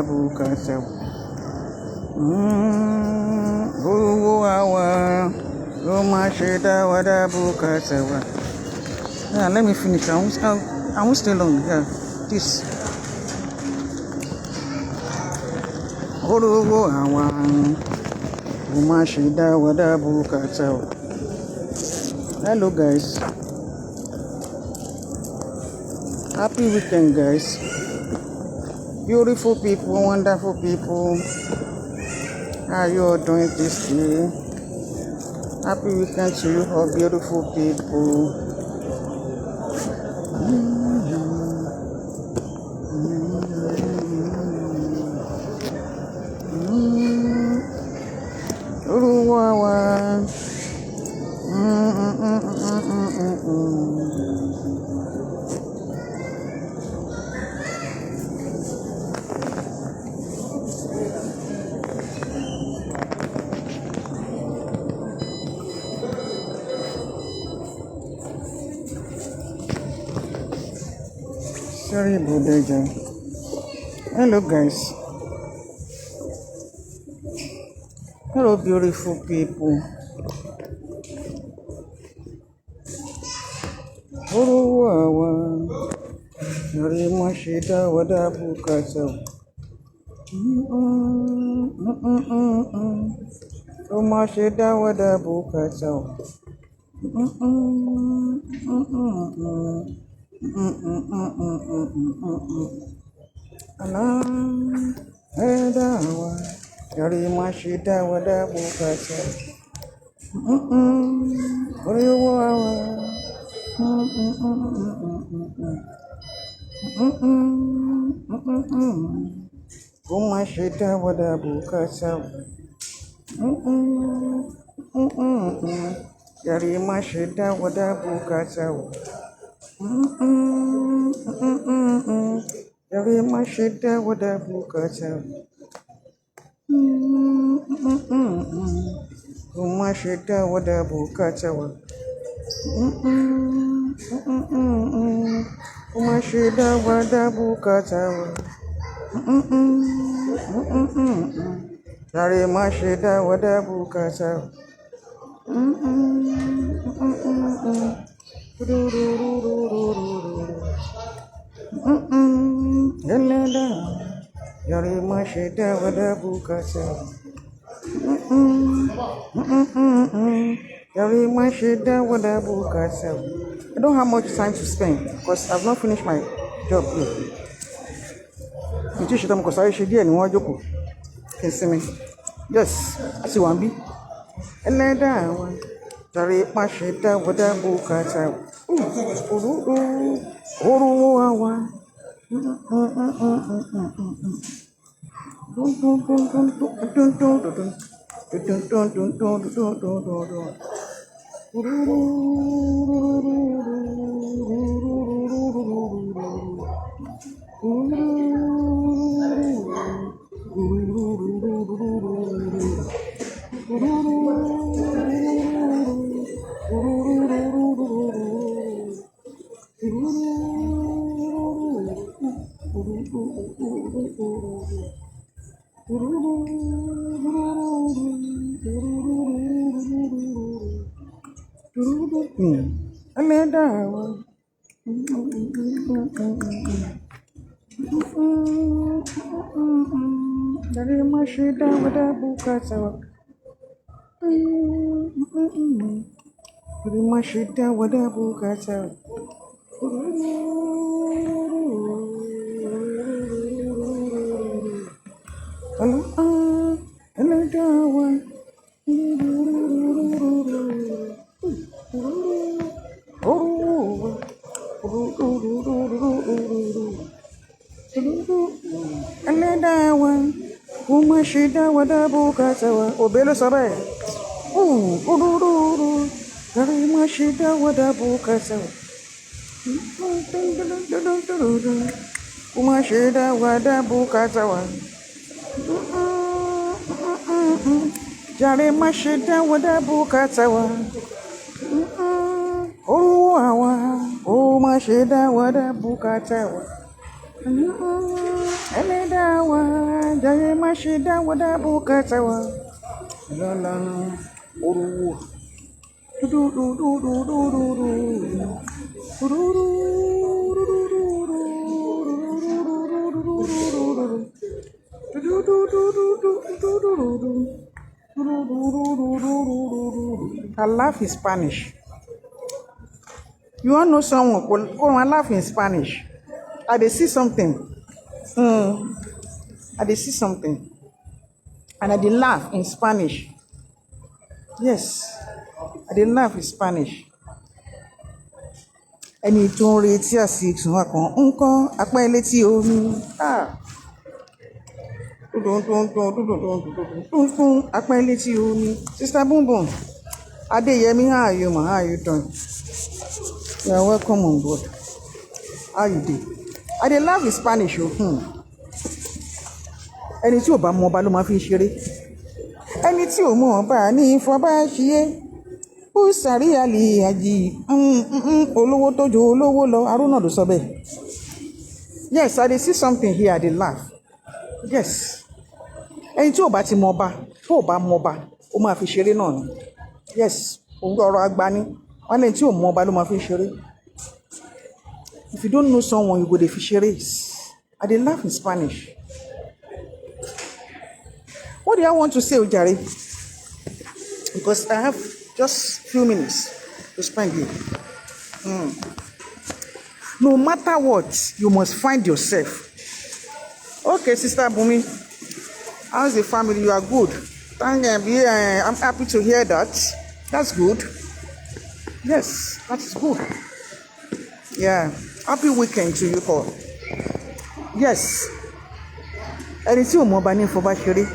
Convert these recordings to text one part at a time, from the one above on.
Bukasa. Uru awa. Roma Sheda Wada Bukasa. Let me finish. I won't stay long. Yeah. This. Uru awa. Roma Sheda Wada Bukasa. Hello guys. Happy weekend guys. Beautiful people, wonderful people. How are you all doing this day? Happy weekend to you all beautiful people. Sorry about that. Hello guys. Hello beautiful people. Sorry Mashida Wada Bukasa. Mashida Wada Bukasa. Yari Mashida Wada Bukasa. Mashida Wada Bukasa. Yari Mashida Wada Bukasa. Yari Mashida Wada Bukasa. Mashida Wada Bukasa. Mashida Wada Bukasa. Yari Mashida Wada Bukasa. Yari Mashida Wada Bukasa. Yari Mashida Wada Bukasa. I don't have much time to spend because I've not finished my job yet. Because I should be anyone joke. Can see me. Yes, I see one be. And then that one. Yari Mashida Wada Bukasa. Dari Mashida Wada Bukasa. Dari Mashida Wada Bukasa. Mashida Wada Bukasa. Obelo Sabe. Dari Mashida Wada Bukasa. Mashida Wada Bukasa. Jare Mashida Wada Bukasa. Mashida Wada Bukasa. Eledawa. Jaya Mashida Wadabu Katawa. Lala Uru. Do do do do do do do. I laugh in Spanish. You want to know someone? Go and laugh in Spanish. They see something. They see something. And I did laugh in Spanish. Yes. I did laugh in Spanish. Ẹni tó ń retí àsìkò wa kan nǹkan apẹ́ létí omi. Apẹ́ létí omi. Sister Boom Boom. Adeyemi, how are you, ma? How are you doing? You are welcome on board. How you doing? I dey laugh in Spanish. Ẹni tí ò bá mọ ọba ló máa fi ṣeré. Ẹni tí ò mọ ọba ní ìfọba ṣiyé. Ó sàrí àlè àjì. Olówó tó ju olówó lọ. Arúnà ló sọ bẹ́ẹ̀. Yes, I dey see something here. I dey laugh. Yes. Ẹni tí ò bá ti mọ ọba, tó ò bá mọ ọba, ó máa fi ṣeré náà ni. Yes, ọ̀rọ̀ àgbà ni. Wọ́n lẹ́yìn tí ò mọ ọba ló máa fi ṣeré. If you don't know someone, you go dey fi ṣeré. I dey laugh in Spanish. What do I want to say, Ojare? Because I have just few minutes to spend here. No matter what, you must find yourself. Okay, Sister Bumi, how's the family? You are good. Thank you. I'm happy to hear that. That's good. Yes, that is good. Yeah. Happy weekend to you all. Yes. Ẹni tí ò mọ ọba ní ìfọba ṣeré.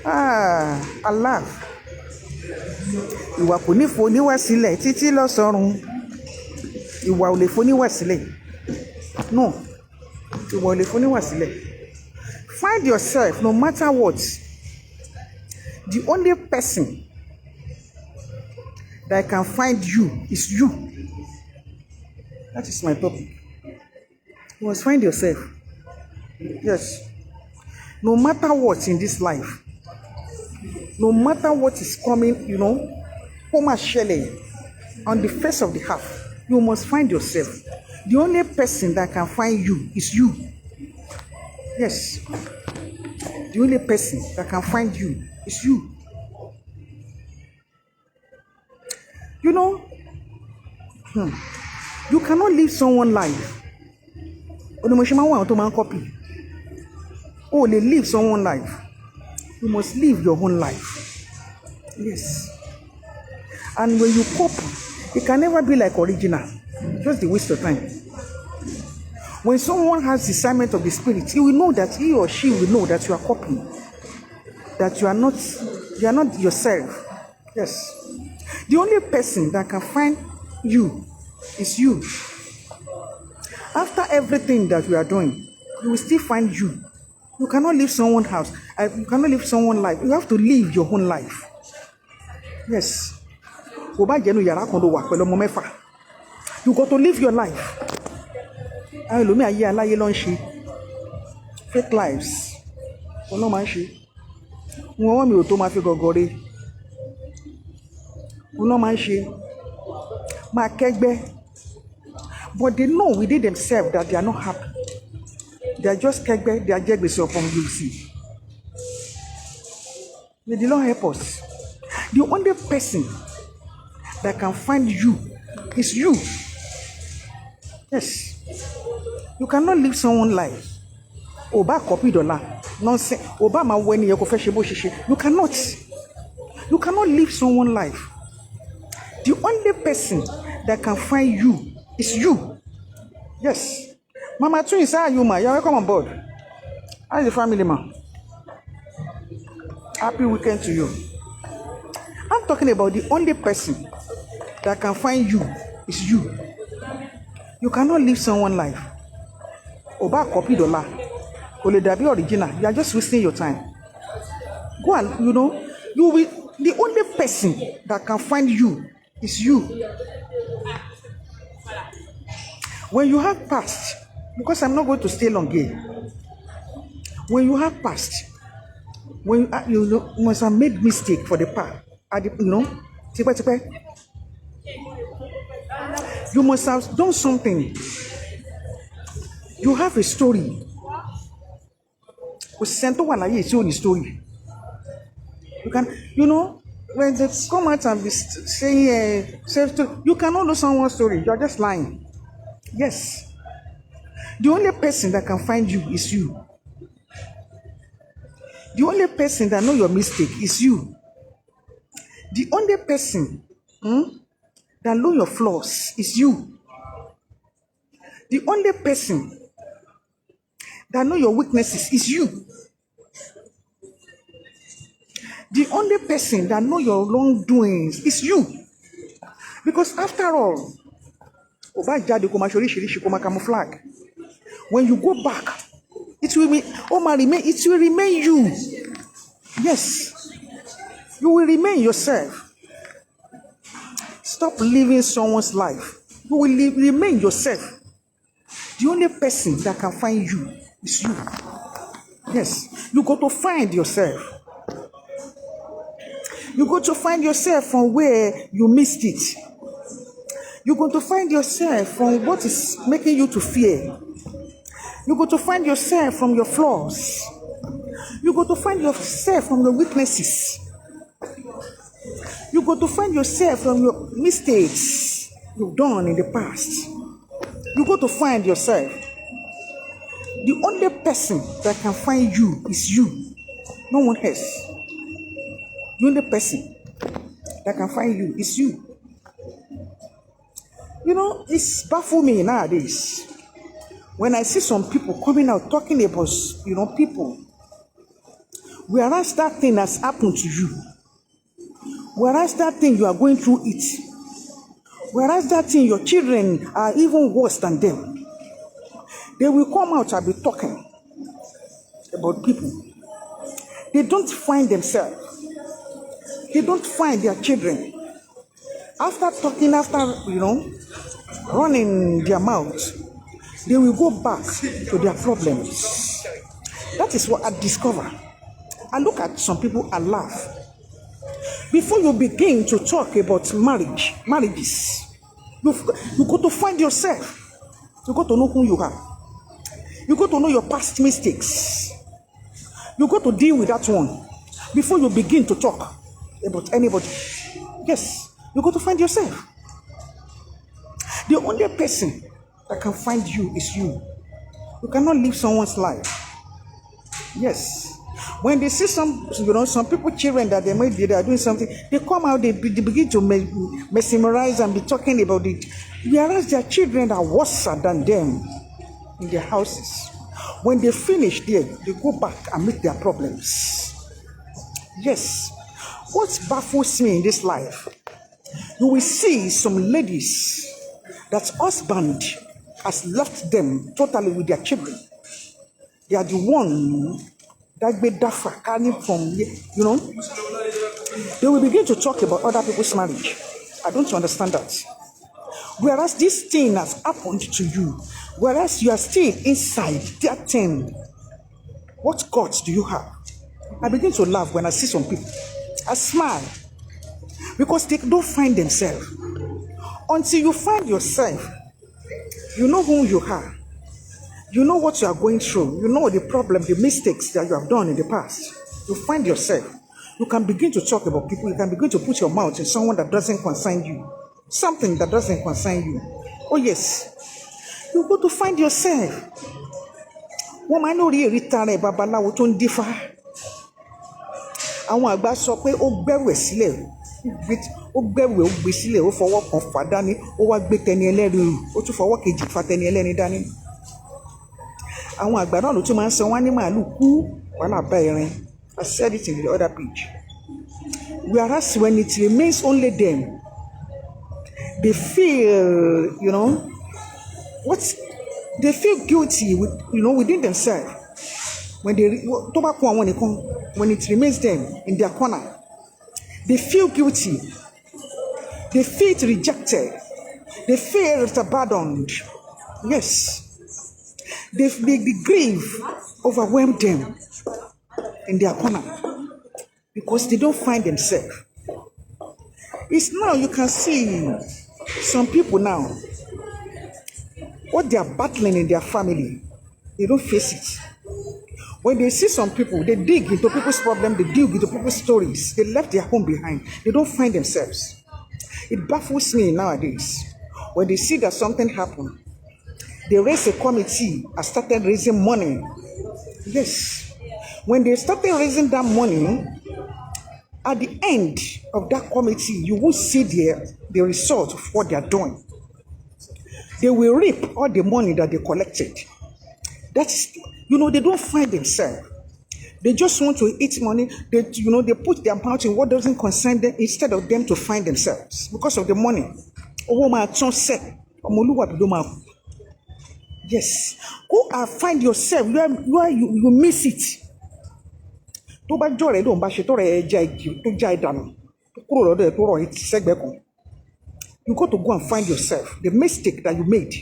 I laugh. Ìwà kò ní foníwà sílẹ̀ títí lọ́sọ̀run. Ìwà ò lè foníwà sílẹ̀. No. Ìwà ò lè foníwà sílẹ̀. Find yourself no matter what. The only person that can find you is you. That is my topic. You must find yourself. Yes. No matter what in this life, no matter what is coming, Homa Shelley, on the face of the earth, you must find yourself. The only person that can find you is you. Yes. The only person that can find you is you. You cannot live someone's life. Copy. Oh, they live someone's life. You must live your own life. Yes. And when you copy, it can never be like original. Just a waste of time. When someone has discernment of the spirit, he will know that he or she will know that you are copying. That you are not yourself. Yes. The only person that can find you is you. After everything that we are doing, you will still find you. You cannot live someone's house. You cannot live someone's life. You have to live your own life. Yes. You got to live your life. Fake lives. But they know within themselves that they are not happy. They are just kegbe, they are jegbese upon you, see. May the Lord help us. The only person that can find you is you. Yes. You cannot live someone's life. Oba copy dollar. Nonsense. Oba ma weni yeko feshebo shishi. You cannot. You cannot live someone's life. The only person that can find you is you. Yes. Mama Twins, how are you, ma? You're welcome on board. How's the family, ma? Happy weekend to you. I'm talking about the only person that can find you is you. You cannot live someone's life. Oba copy dollar. Ole dabi original. You are just wasting your time. Go and, you will. The only person that can find you is you. When you have past, Because I'm not going to stay long here. When you have past, when you must have made mistake for the past, you must have done something. You have a story. It's your story. You can, when they come out and be saying, you cannot know someone's story. You're just lying. Yes. The only person that can find you is you. The only person that know your mistake is you. The only person that know your flaws is you. The only person that know your weaknesses is you. The only person that know your wrongdoings is you. Because after all, camouflage. When you go back, it will remain you. Yes. You will remain yourself. Stop living someone's life. You will remain yourself. The only person that can find you is you. Yes. You got to find yourself. You got to find yourself from where you missed it. You're going to find yourself from what is making you to fear. You're going to find yourself from your flaws. You're going to find yourself from your weaknesses. You're going to find yourself from your mistakes you've done in the past. You're going to find yourself. The only person that can find you is you. No one else. The only person that can find you is you. It's baffling me nowadays when I see some people coming out talking about, people. Whereas that thing has happened to you. Whereas that thing you are going through it. Whereas that thing your children are even worse than them. They will come out and be talking about people. They don't find themselves. They don't find their children. After talking, running their mouths, they will go back to their problems. That is what I discover. I look at some people and laugh. Before you begin to talk about marriages, you got to find yourself. You got to know who you are. You got to know your past mistakes. You got to deal with that one before you begin to talk about anybody. Yes, you got to find yourself. The only person that can find you is you. You cannot live someone's life. Yes. When they see some people, children that they are doing something, they come out, they begin to mesmerize and be talking about it. Whereas their children are worse than them in their houses. When they finish there, they go back and meet their problems. Yes. What baffles me in this life, you will see some ladies that husband has left them totally with their children. They are the one that made that carrying from, They will begin to talk about other people's marriage. I don't understand that. Whereas this thing has happened to you, whereas you are still inside that thing, what guts do you have? I begin to laugh when I see some people. I smile because they don't find themselves. Until you find yourself, you know who you are. You know what you are going through. You know the problem, the mistakes that you have done in the past. You find yourself. You can begin to talk about people. You can begin to put your mouth in someone that doesn't concern you. Something that doesn't concern you. Oh yes. You go to find yourself. Woman no rí tare babaláwo tó ń dífá. Àwọn àgbà sọ pé ó gbẹ́rù sílẹ̀. Ó gbẹ́rù ó gbé sílẹ̀, ó fọwọ́ kan fà dání, ó wá gbé tẹni ẹlẹ́rìí, ó tún fọwọ́ kejì fà tẹni ẹlẹ́ni dání. Àwọn àgbà náà ló tún máa ń sọ wọ́n ní màálù kú wàhálà bá ẹran. I said it in the other page. Whereas when it remains only them, they feel, they feel guilty within themselves. When it remains them in their corner, they feel guilty. They feel rejected. They feel abandoned. Yes. The grief overwhelmed them in their corner because they don't find themselves. It's now you can see some people now, what they are battling in their family, they don't face it. When they see some people, they dig into people's problems, they dig into people's stories. They left their home behind. They don't find themselves. It baffles me nowadays. When they see that something happened, they raise a committee and started raising money. Yes. When they started raising that money, at the end of that committee, you will see the result of what they are doing. They will reap all the money that they collected. That's, they don't find themselves. They just want to eat money. They put their mouth in what doesn't concern them instead of them to find themselves because of the money. Yes. Go and find yourself where you miss it. You got to go and find yourself. The mistake that you made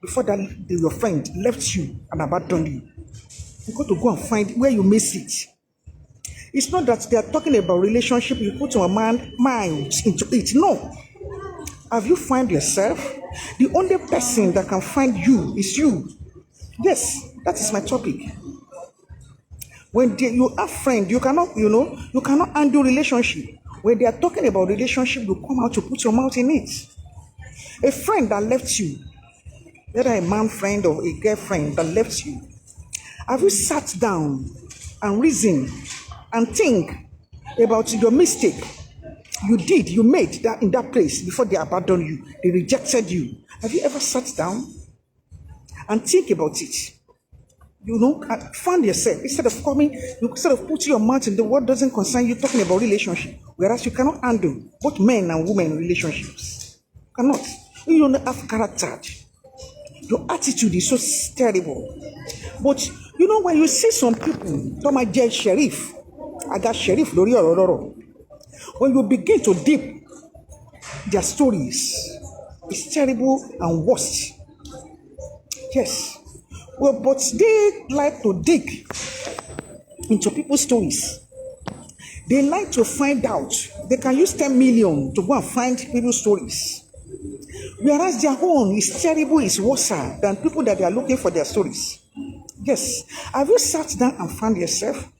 before that your friend left you and abandoned you. You got to go and find where you miss it. It's not that they are talking about relationship, you put your mind into it. No. Have you found yourself? The only person that can find you is you. Yes, that is my topic. When you have friends, you cannot handle relationship. When they are talking about relationship, you come out to put your mouth in it. A friend that left you, whether a man friend or a girlfriend that left you, have you sat down and reasoned and think about your mistake you made that in that place before they abandoned you, they rejected you? Have you ever sat down and think about it? And find yourself instead of putting your mouth in the what doesn't concern you, talking about relationship, whereas you cannot handle both men and women relationships. You cannot. You don't have character. Your attitude is so terrible. But when you see some people, Tomaje Sheriff, I got Sheriff Lori Ororo. When you begin to deep their stories, it's terrible and worse. Yes. Well, but they like to dig into people's stories. They like to find out. They can use 10 million to go and find people's stories. Whereas their own is terrible, is worse than people that they are looking for their stories. Yes. Have you sat down and found yourself?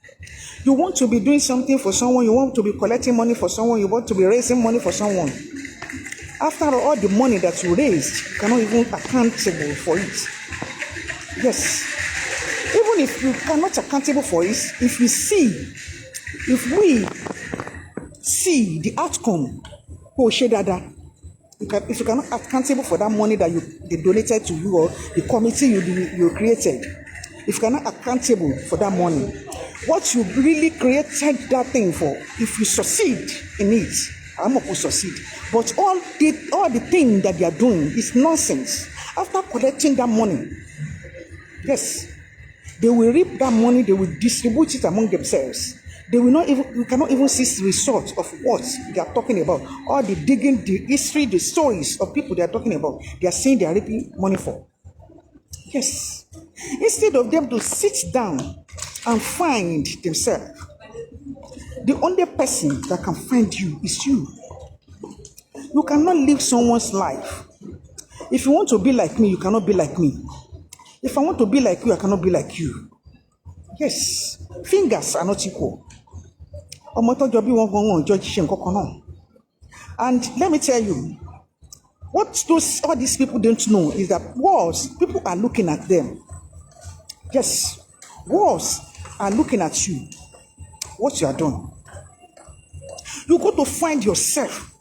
You want to be doing something for someone, you want to be collecting money for someone, you want to be raising money for someone. After all the money that you raised, you cannot even accountable for it. Yes. Even if you cannot accountable for it, if we see the outcome, if you cannot accountable for that money that they donated to you or the committee you created, if you cannot accountable for that money, what you really created that thing for, if you succeed in it, I'm not going to succeed. But all the thing that they are doing is nonsense. After collecting that money, yes, they will reap that money, they will distribute it among themselves. You cannot even see the result of what they are talking about. All the digging, the history, the stories of people they are talking about, they are saying they are reaping money for. Yes. Instead of them to sit down and find themselves, the only person that can find you is you. You cannot live someone's life. If you want to be like me, you cannot be like me. If I want to be like you, I cannot be like you. Yes. Fingers are not equal. And let me tell you, what all these people don't know is that people are looking at them. Yes. Walls are looking at you. What you are doing. You got to find yourself.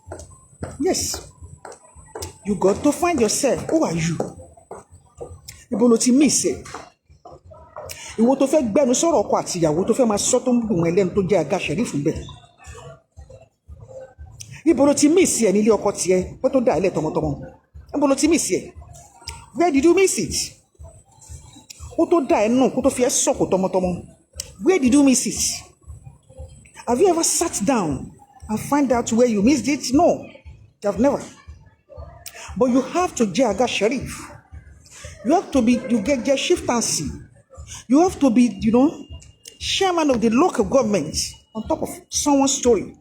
Yes. You got to find yourself. Who are you? Ibo lo ti miss it. Ìwọ tó fẹ́ gbẹ́nu sọ̀rọ̀ ọkọ àti ìyàwó tó fẹ́ máa sọ tó ń dùn wọn ẹlẹ́nu tó jẹ́ àga Sheriff bẹ́ẹ̀. Ibo lo ti miss ẹ nílé ọkọ tiẹ̀ pé tó dá ilé tọmọtọmọ. Ibo lo ti miss ẹ. Where did you miss it? Ó tó dá ẹ nù kó tó fi ẹ sọ̀kò tọmọtọmọ. Where did you miss it? Have you ever sat down and find out where you missed it? No, you have never. But you have to jẹ́ àga Sheriff. You have to be, you get chieftaincy. You have to be, chairman of the local government on top of someone's story.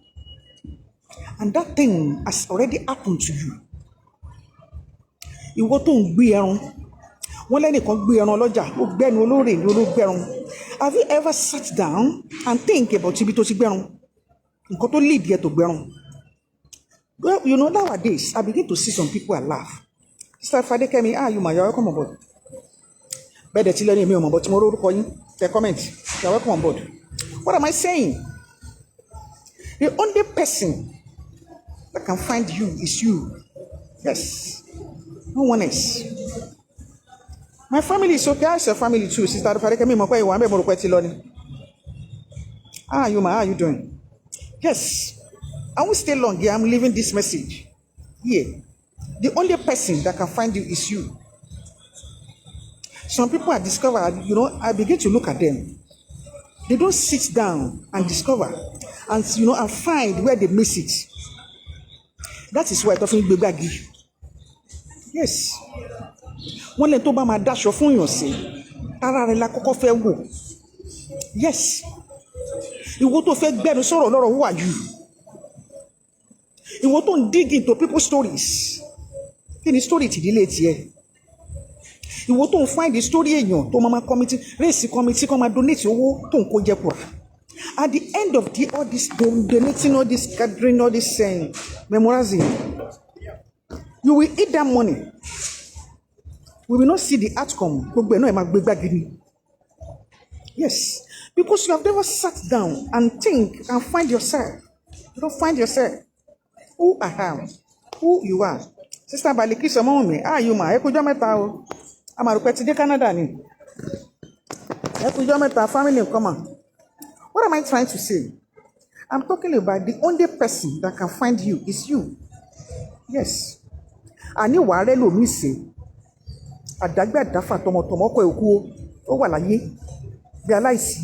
And that thing has already happened to you. Ìwọ tó ń gbé ẹran, wọ́n lẹ́nìkan gbé ẹran lọ́jà, ó gbẹ́nu olóòrè ní olóògbẹ́run. Have you ever sat down and think about ibi tó ti gbẹ́run? Nǹkan tó lead yẹ tó gbẹ́run. Well, nowadays, I begin to see some people and laugh. Sister Fadekemi, you're welcome on board. Better tell me, but tomorrow, the comment, you're welcome on board. What am I saying? The only person that can find you is you. Yes. No one else. My family is okay. I have a family too. Sister Fadekemi, how are you doing? Yes. I won't stay long here. I'm leaving this message here. The only person that can find you is you. Some people I discover, I begin to look at them. They don't sit down and discover and and find where they miss it. That is why I often beg. Yes. Wọ́n lè tó bá máa dáṣọ fún yàn sí, ara rẹ̀ la kọ́kọ́ fẹ́ wò. Yes. Ìwọ tó fẹ́ gbẹ́nu sọ̀rọ̀ lọ́rọ̀, who are you? Ìwọ tó ń dig into people's stories. Kí ni story tìdílé tiẹ̀? Ìwọ tó ń find the story èèyàn tó máa committee, race committee kó máa donate owó tó ń kó jẹ pọ̀. At the end of all this donating, all this gathering, all this memorizing, you will eat that money. We will not see the outcome. Yes, because you have never sat down and think and find yourself. You don't find yourself. Who I am, who you are. Sister Baliki, someone me. You ma? Ekujo meta o. I'm a repeated Canada ni. Ekujo meta family come on. What am I trying to say? I'm talking about the only person that can find you is you. Yes. Ani wa re lo mi se. Àdágbé àdáfà tọmọtọmọ ọkọ èkú ó wà láyé bí aláìsí.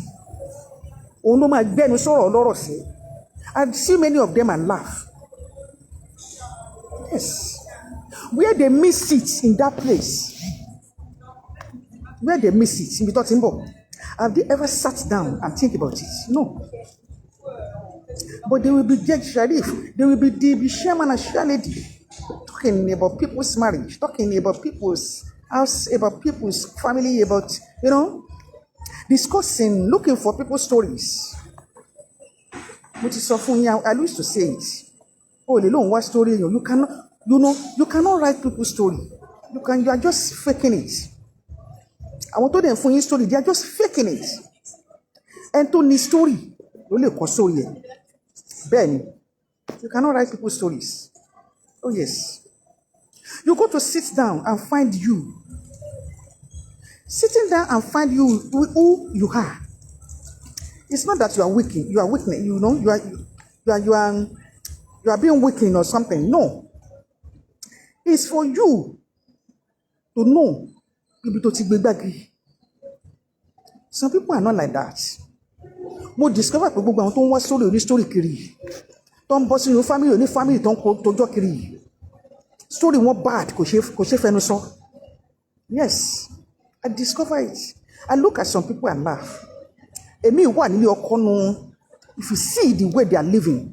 Òun ló máa gbẹ́nu sọ̀rọ̀ lọ́rọ̀ sí. I see many of them and laugh. Yes. Where they miss it in that place. Where they miss it in Bitotimbo. Have they ever sat down and think about it? No. But they will be Judge Sharif. They will be the chairman and chairlady. Talking about people's marriage. Talking about people's house, about people's family, about, discussing, looking for people's stories. Which is often, I used to say it. Oh, the long what story, you cannot write people's story. You are just faking it. I want to them for your story, they are just faking it. And to the story, Ben, you cannot write people's stories. Oh, yes. You got to sit down and find you. Sitting down and find you who you are. It's not that you are weak. You are weak. You are being weakened or something. No. It's for you to know. Some people are not like that. Mo discover pé gbogbo àwọn tó ń wá story kiri. Tó ń bọ́ sínú family tó ń tojọ́ kiri. Story wọn bad kò ṣe fẹnu sọ. Yes, I discover it. I look at some people and laugh. Èmi wà nílé ọkọ nu. If you see the way they are living,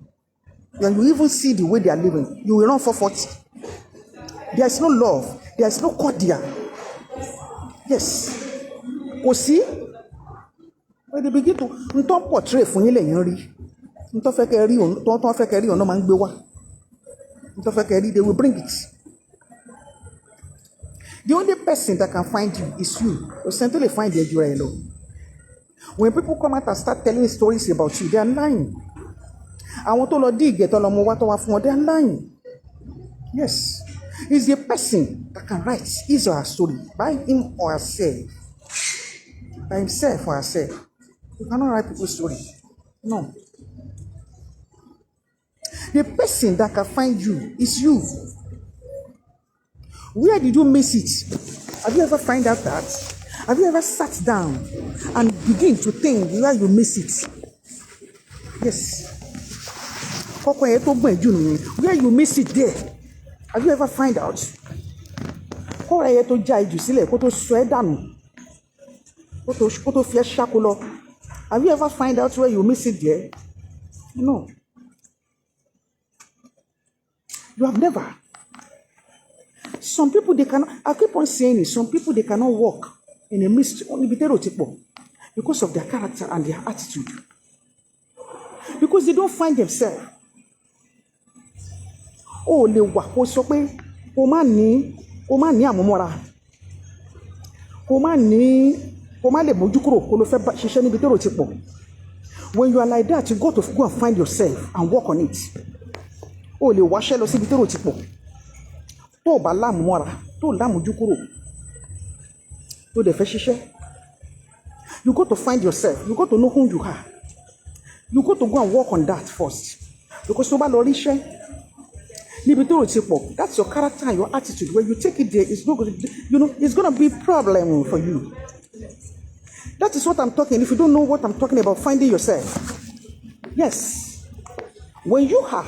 and you even see the way they are living, you will run for 40. There is no love. There is no cordial. Yes. Kò sí. When they begin to portray fún yín lẹ́yìn rí. Nto fẹ́ kẹ́ rí ọ̀nà máa ń gbé wá. Nto fẹ́ kẹ́ rí, they will bring it. The only person that can find you is you. You simply find the Jura alone. When people come out and start telling stories about you, they are lying. I want to lo dig get all mo wa to wa fún wọn, they are lying. Yes. It's the person that can write his or her story by him or herself. By himself or herself. You cannot write people's story. No. The person that can find you is you. Where did you miss it? Have you ever find out that? Have you ever sat down and begin to think where you miss it? Yes. Where you miss it there? Have you ever find out? kó ẹyẹ tó já ijù sílẹ̀ kó tó sọ ẹ́ dànù kó tó fi ẹ́ ṣáko lọ. Have you ever find out where you miss it there? No. You have never. Some people, they cannot, I keep on saying it, some people, they cannot walk in a mist because of their character and their attitude. Because they don't find themselves. Oh, lè wà kó sọ pé kó má ní àmúmọ́ra. Kó má lè mójú kúrò kó ló fẹ́ ṣiṣẹ́ níbi tẹ́rò ti pọ̀. When you are like that, you got to go and find yourself and work on it. Oh, lè wáṣẹ́ lọ síbi tẹ́rò ti pọ̀. Tó bá lámúmọ́ra, tó lámójú kúrò. Tó dẹ̀ fẹ́ ṣiṣẹ́. You got to find yourself. You got to know who you are. You got to go and work on that first. Because tó bá lọ ríṣẹ́ níbi tó ti pọ̀, that's your character and your attitude. When you take it there, it's not going to, it's going to be a problem for you. That is what I'm talking. If you don't know what I'm talking about, finding yourself. Yes. When you are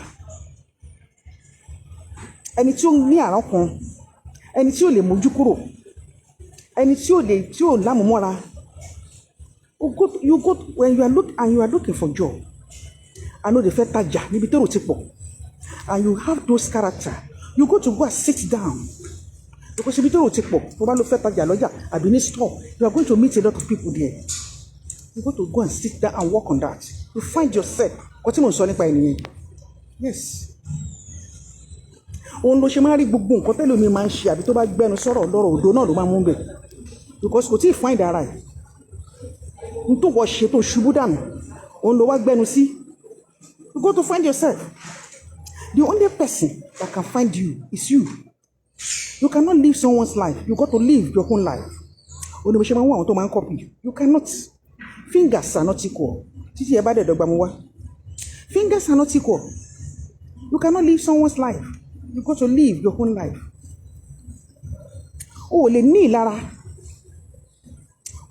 ẹni tí ó ní àrán kan, ẹni tí ó lè mójú kúrò, ẹni tí ó lámúmọ́ra, when you are looking for job, I know the fẹ́ tajà níbi tó ti pọ̀, and you have those character, you go to go and sit down. Because if you don't take up, you are going to meet a lot of people there. You got to go and sit down and work on that. You find yourself. Yes. Òun ló ṣe máa rí gbogbo nǹkan tẹ́lẹ̀ mi máa ń ṣe àbí tó bá gbẹnu sọ̀rọ̀ lọ́rọ̀ òdo náà ló máa mú bẹ̀. Because kò tí ì find ara ẹ̀. N tó wọ́ ṣe tó ṣubú dànù. Òun ló wá gbẹnu sí. You got to find yourself. The only person that can find you is you. You cannot live someone's life. You got to live your own life. You cannot. Fingers are not equal. Fingers are not equal. You cannot live someone's life. You got to live your own life. Oh, le ní lára.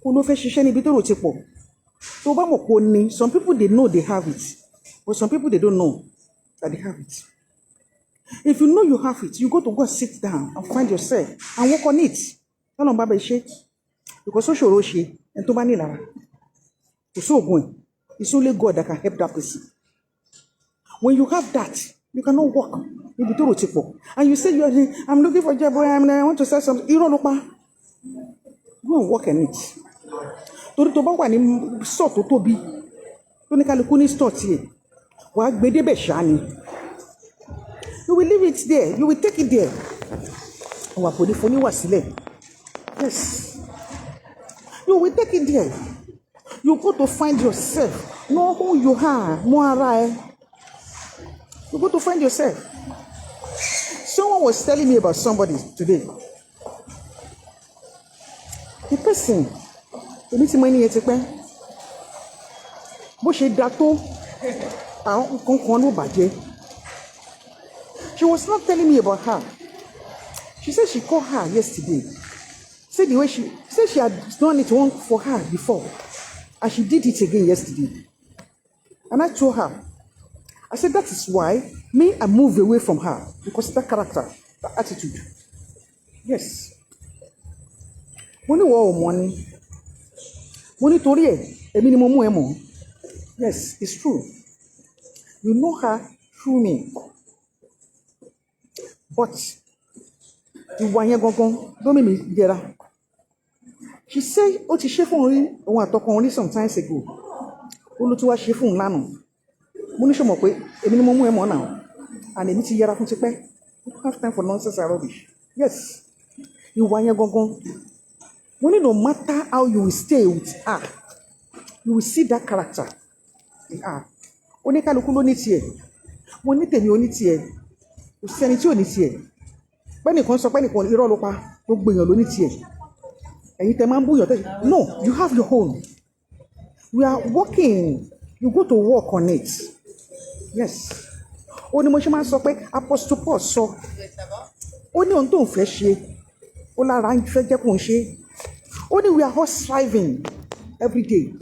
Kò ló fẹ́ ṣiṣẹ́ níbi tó rò ti pọ̀. Tó bá mọ̀ kò ní, some people they know they have it. But some people they don't know that they have it. If you know you have it, you go to go and sit down and find yourself and work on it. Because so ṣòro ṣe and tó bá ní lára. It's so going. It's only God that can help that person. When you have that, you cannot walk. And you say, I'm looking for a job, I want to sell something. Go and work on it. Torí tó bá wà ní store tó tóbi, tó ní kálukú ní store tiẹ̀, wàá gbé débẹ̀ ṣá ni. You will leave it there. You will take it there. Yes. You will take it there. You go to find yourself. Know who you are. You go to find yourself. Someone was telling me about somebody today. The person, she was not telling me about her. She said she called her yesterday. Said the way she had done it once for her before, and she did it again yesterday. And I told her, I said that is why I moved away from her, because of that character, that attitude. Yes. Money. Yes, it's true. You know her through me. But she said, "Oh, she chef on only sometimes ago. Olutuwa chef on lanu. Munisho mo pe, emi ni mo mu emo now. And emi ti yara fun ti pe. Don't have time for nonsense and rubbish." Yes. You no matter how you will stay with her, you will see that character in her. Onikaluku lo ni tie. Mo ni temi oni tie. Kò sẹ́ni tí ò ní tiẹ̀. Pẹ́nìkan sọ pẹ́nìkan irọ́ ló pa, gbogbo èèyàn ló ní tiẹ̀. Ẹ̀yin tẹ́ máa ń búyàn tẹ́. No, you have your own. We are working. You go to work on it. Yes. Ó ní mo ṣe máa ń sọ pé Apostle Paul sọ. Ó ní ohun tó ń fẹ́ ṣe. Ó lára ń fẹ́ jẹ́ kó ń ṣe. Ó ní we are all striving every day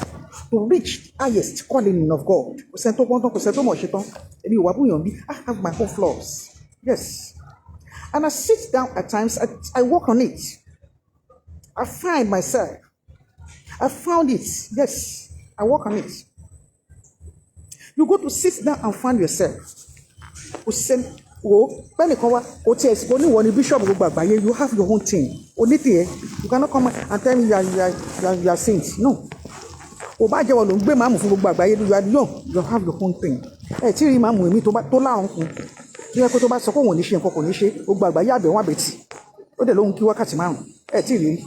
to reach highest calling of God. Kò sẹ́ni tó pọ́n tán, kò sẹ́ni tó mọ̀ ṣe tán. Èmi ò wá búyàn bí. I have my own flaws. Yes. And I sit down at times, I work on it. I find myself. I found it. Yes, I work on it. You go to sit down and find yourself. O send when you come o tell only one bishop gbogbo àgbáyé, you have your own thing. Only you cannot come and tell me you are saint. No. O bá jẹ́ wọ́n ló ń gbé máàmù fún gbogbo àgbáyé, you are young, you have your own thing. Tí rí máàmù èmi tó láàrún kún. Bí ẹ kó tó bá sọ pé òun ò ní ṣe nǹkan kò ní ṣe, gbogbo àgbáyé àbẹ̀ wọn àbẹ̀tì. Ó dẹ̀ lóhun kí wákàtí márùn-ún. Tí rí.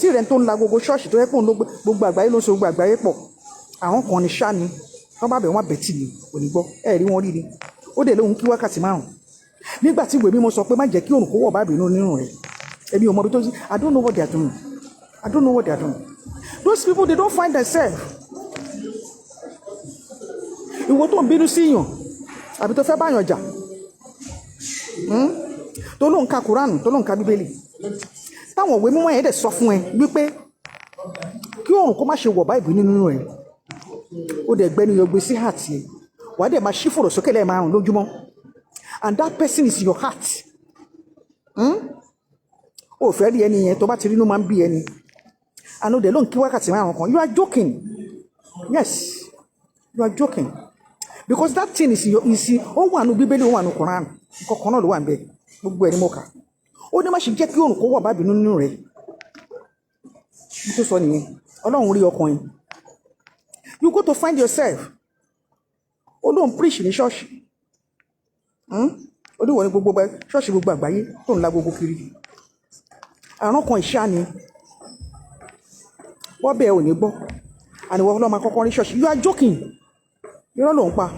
Tí rẹ̀ tó ń la gbogbo ṣọ́ọ̀ṣì tó yẹ pé òun ló gbogbo àgbáyé ló ń so gbogbo àgbáyé pọ̀. Àwọn kan ní ṣá ni. Wọ́n bá bẹ̀ wọ́n àbẹ̀tì ni, kò ní gbọ́. Rí wọn rí ni. Ó dẹ̀ lóhun kí wákàtí márùn-ún. Nígbà tí ìwé mímọ́ sọ pé má jẹ́ kí òrùn kó wọ̀ bá bínú nínú rẹ̀. Èmi ò mọ bí tó ṣe. I don't know what they are doing. I don't know what they are doing. Those people, they don't find themselves. Ìwọ tó ń bínú sí yàn, àbí tó fẹ́ bá yàn jà. Tó ló ń ka Kùránù, tó ló ń ka Bíbélì. Táwọn ìwé mímọ́ yẹn dẹ̀ sọ fún ẹ wípé kí òrùn kó má ṣe wọ̀ bá ìbínú nínú rẹ̀. Ó dẹ̀ gbẹ́nu yọ gbé sí heart yẹn. Wàá dẹ̀ máa ṣí fòrò sókè lẹ́ẹ̀márùn lójúmọ́. And that person is your heart. Ó fẹ́ rí ẹni yẹn tó bá ti rí inú máa ń bí ẹni. And they don't kill wákàtí márùn kan. You are joking. Yes, you are joking. Because that thing is ó wà nínú Bíbélì, ó wà nínú Quran. Nǹkan kan náà ló wà níbẹ̀. Gbogbo ẹni mo kà. Ó ní má ṣe jẹ́ kí òrùn kó wọ̀ bá bínú nínú rẹ̀. Bí tó sọ nìyẹn. Ọlọ́run rí ọkàn yín. You go to find yourself. Ó lóun preach ní ṣọ́ọ̀ṣì. Ó díwọ̀ ní gbogbo ṣọ́ọ̀ṣì gbogbo àgbáyé tó ń la gbogbo kiri. Àrùn kan ìṣá ni. Wọ́n bẹ̀ ò ní gbọ́. Àníwọ̀ ọlọ́mọ akọ́kọ́ ní ṣọ́ọ̀ṣì. You are joking. Irọ́ ló ń pa.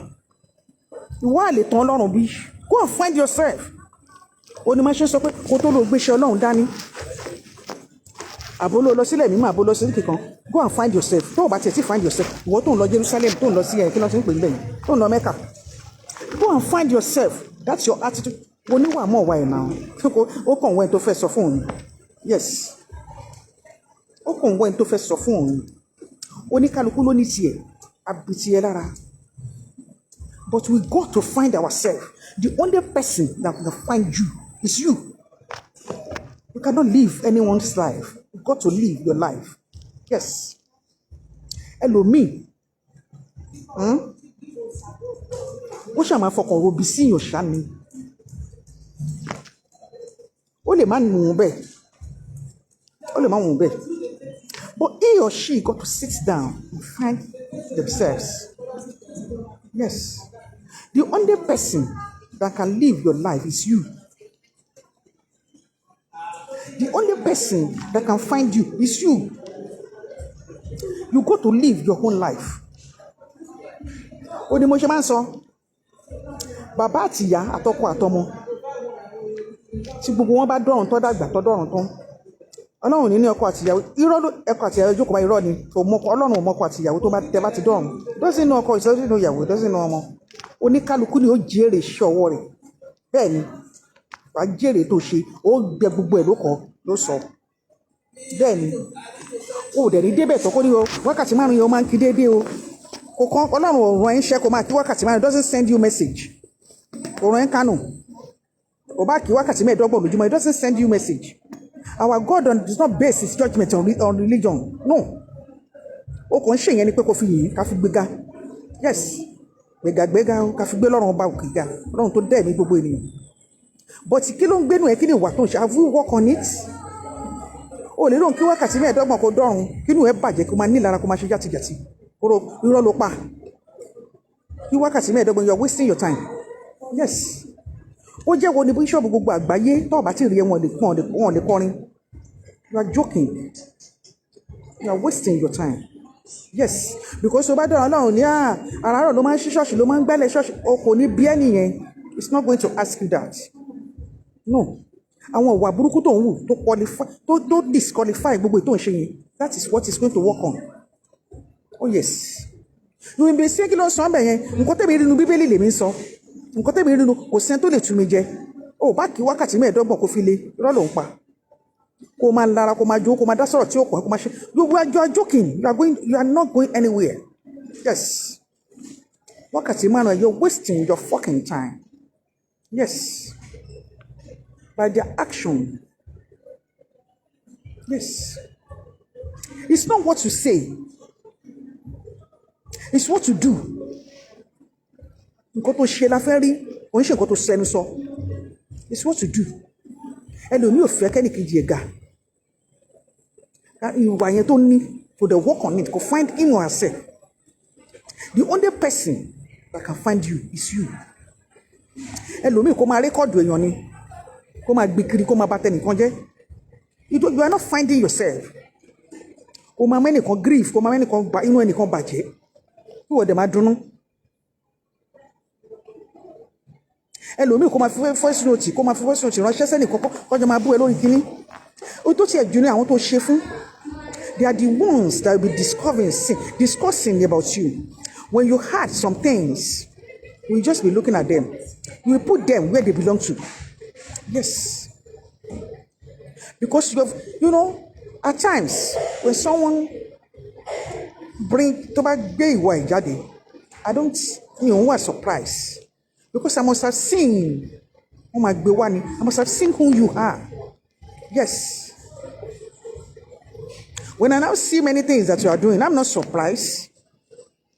Ìwọ àlè tán Ọlọ́run bí. Go and find yourself. Ó ní máa ṣe sọ pé kó tó lọ gbéṣẹ́ Ọlọ́run dání. Àbó ló lọ sílẹ̀ mímọ́, àbó lọ sí kíkan. Go and find yourself. Tó o bá tiẹ̀ sí find yourself. Ìwọ tó ń lọ Jerusalem, tó ń lọ sí kí ló ti ń pè níbẹ̀ yìí. Tó ń lọ Mecca. Go and find yourself. That's your attitude. Oníwà mọ̀ wá ẹ̀ náà. Ó kàn wẹ́n tó fẹ́ sọ fún òun. Yes. Ó kàn wẹ́n tó fẹ́ sọ fún òun. Oníkálukú ló ní tiẹ̀. Àbí tiẹ̀ lára. But we got to find ourselves. The only person that can find you is you. You cannot live anyone's life. You got to live your life. Yes. Ẹlòmíì. Ó ṣàmà fọkàn robi sí yàn ṣá ni. Ó lè má nù ún bẹ́ẹ̀. Ó lè má nù ún bẹ́ẹ̀. But he or she got to sit down and find themselves. Yes. The only person that can live your life is you. The only person that can find you is you. You got to live your own life. Ó ní mo ṣe máa ń sọ. Bàbá àti ìyá àtọkọ àtọmọ. Tí gbogbo wọn bá dọ̀rùn tó dàgbà tó dọ̀rùn tán. Ọlọ́run ní ọkọ àti ìyàwó. Irọ́ ló ẹkọ àti ìyàwó jókòó bá irọ́ ni. Ọlọ́run ò mọ ọkọ àti ìyàwó tó bá tẹ bá ti dọ̀rùn. Doesn't know ọkọ, doesn't know ìyàwó, doesn't know ọmọ. Oníkálukú ni ó jèrè iṣẹ́ ọwọ́ rẹ̀. Bẹ́ẹ̀ ni, wàá jèrè tó ṣe, ó gbẹ gbogbo ẹ̀ ló kọ́ ló sọ. Bẹ́ẹ̀ ni, ó dẹ̀ ní débẹ̀ tó kó ní o, wákàtí márùn-ún yẹn ó máa ń kí déédéé o. Kò kàn Ọlọ́run ò rán ẹ́ iṣẹ́ kó máa kí wákàtí márùn-ún, doesn't send you message. Kò rán ẹ́ kánò. Ò bá kí wákàtí mẹ́ẹ̀ẹ́dọ́gbọ̀n lójúmọ́, it doesn't send you message. Our God does not base his judgment on religion. No. Ó kàn ń ṣe ìyẹn ni pé kó fi yìí ká fi gbéga. Yes. Gbéga o, ká fi gbé lọ́rùn ọba òkè ga. Ọlọ́run tó dẹ̀ mí gbogbo ènìyàn. But kí ló ń gbénu ẹ, kí ni ìwà tó ń ṣe? Have you work on it? O lè lóun kí wákàtí mẹ́ẹ̀ẹ́dọ́gbọ̀n kó dọ́rùn. Kí inú ẹ bàjẹ́ kó máa nílara kó máa ṣe jàtìjàtì. Irọ́ ló pa. Kí wákàtí mẹ́ẹ̀ẹ́dọ́gbọ̀n, you are wasting your time. Yes. Ó jẹ́ wo ni bíṣọ́ọ̀bù gbogbo àgbáyé tó bá ti rí ẹ wọn lè kọrin. You are joking. You are wasting your time. Yes, because tó bá dọ̀rọ̀ Ọlọ́run ní àràárọ̀ ló máa ń ṣí ṣọ́ọ̀ṣì, ló máa ń gbálẹ̀ ṣọ́ọ̀ṣì, o kò ní bí ẹnìyẹn. It's not going to ask you that. No. Àwọn ìwà burúkú tó ń wù tó disqualify gbogbo ètò ìṣe yẹn. That is what is going to work on. Oh yes. You will be saying kí ló ń sọ ọ́n bẹ̀ yẹn. Nǹkan tẹ̀mí nínú Bíbélì lèmi ń sọ. Nǹkan tẹ̀mí nínú kò sẹ́ni tó lè tú mi jẹ. O bá kí wákàtí mẹ́ẹ̀ẹ́dọ́gbọ̀n kó fi lé, irọ́ ló ń pa. Kó máa lára, kó máa jó, kó máa dá sọ̀rọ̀ tí ó kàn, kó máa ṣe. You are joking. You are not going anywhere. Yes. Wákàtí márùn-ún, you're wasting your fucking time. Yes. By their action. Yes. It's not what you say. It's what you do. Nǹkan tó ṣe la fẹ́ rí, kò ń ṣe nǹkan tó sẹ́nu sọ. It's what you do. Ẹlòmíì ò fẹ́ kẹ́nìkejì ẹ̀ ga. Ìwà yẹn tó ní, to the work on it, go find him or herself. The only person that can find you is you. Ẹlòmíì kó máa rékọ́dù èèyàn ni, kó máa gbé kiri, kó máa bà tẹnìkan jẹ́. You are not finding yourself. Kó máa mẹ́nìkan grief, kó máa mẹ́nìkan inú ẹnìkan bàjẹ́. Ìwọ dẹ̀ máa dunnú. Ẹlòmíì kó máa fi voice note, kó máa fi voice note ránṣẹ́ sẹ́nìkan kọ́jọ́ máa bú ẹ lórí kíní. Ó tó tiẹ̀ jù ní àwọn tó ṣe fún. They are the ones that will be discussing about you. When you had some things, you will just be looking at them. You will put them where they belong to. Yes. Because at times, when someone tó bá gbé ìwà ẹ̀ jáde, I don't, was surprised. Because I must have seen, I must have seen who you are. Yes. When I now see many things that you are doing, I'm not surprised.